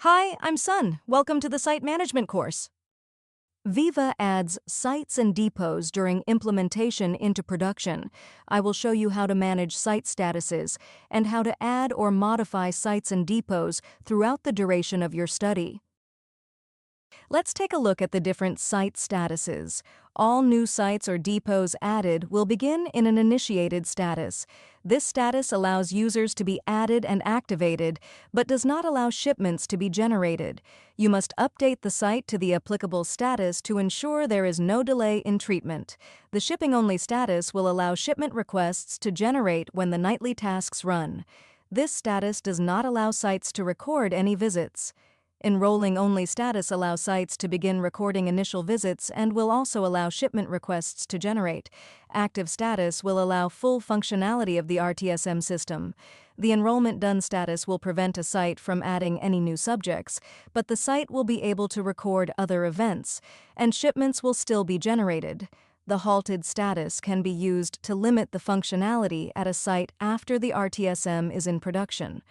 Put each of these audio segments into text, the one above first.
Hi, I'm Sun. Welcome to the Site Management course. Viva adds sites and depots during implementation into production. I will show you how to manage site statuses and how to add or modify sites and depots throughout the duration of your study. Let's take a look at the different site statuses. All new sites or depots added will begin in an initiated status. This status allows users to be added and activated, but does not allow shipments to be generated. You must update the site to the applicable status to ensure there is no delay in treatment. The shipping-only status will allow shipment requests to generate when the nightly tasks run. This status does not allow sites to record any visits. Enrolling-only status allows sites to begin recording initial visits and will also allow shipment requests to generate. Active status will allow full functionality of the RTSM system. The enrollment done status will prevent a site from adding any new subjects, but the site will be able to record other events, and shipments will still be generated. The halted status can be used to limit the functionality at a site after the RTSM is in production.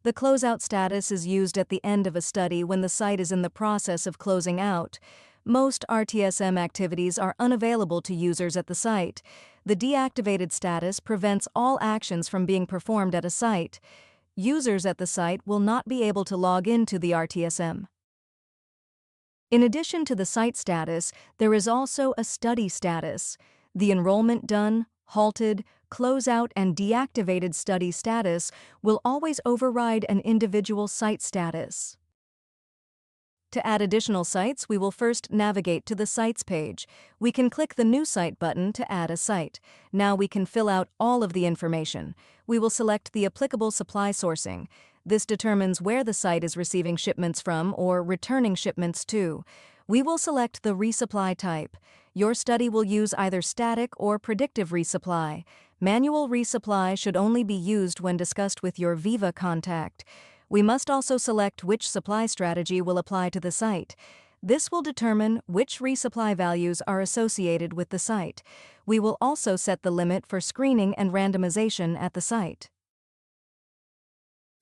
The closeout status is used at the end of a study when the site is in the process of closing out. Most RTSM activities are unavailable to users at the site. The deactivated status prevents all actions from being performed at a site. Users at the site will not be able to log into the RTSM. In addition to the site status, there is also a study status. The enrollment done, halted, closeout, and deactivated study status will always override an individual site status. To add additional sites, we will first navigate to the Sites page. We can click the New Site button to add a site. Now we can fill out all of the information. We will select the applicable supply sourcing. This determines where the site is receiving shipments from or returning shipments to. We will select the resupply type. Your study will use either static or predictive resupply. Manual resupply should only be used when discussed with your Viva contact. We must also select which supply strategy will apply to the site. This will determine which resupply values are associated with the site. We will also set the limit for screening and randomization at the site.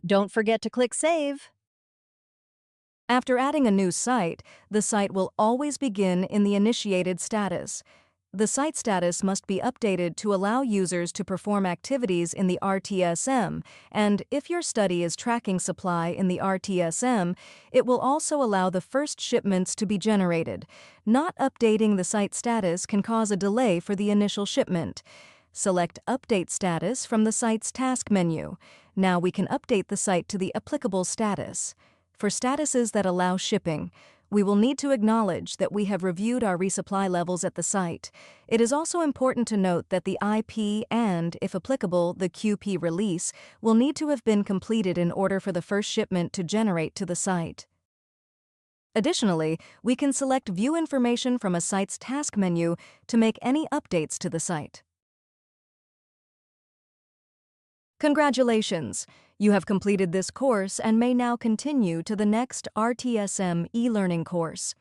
Don't forget to click Save. After adding a new site, the site will always begin in the initiated status. The site status must be updated to allow users to perform activities in the RTSM, and if your study is tracking supply in the RTSM, it will also allow the first shipments to be generated. Not updating the site status can cause a delay for the initial shipment. Select Update Status from the site's task menu. Now we can update the site to the applicable status. For statuses that allow shipping, we will need to acknowledge that we have reviewed our resupply levels at the site. It is also important to note that the IP and, if applicable, the QP release will need to have been completed in order for the first shipment to generate to the site. Additionally, we can select View Information from a site's task menu to make any updates to the site. Congratulations! You have completed this course and may now continue to the next RTSM e-learning course.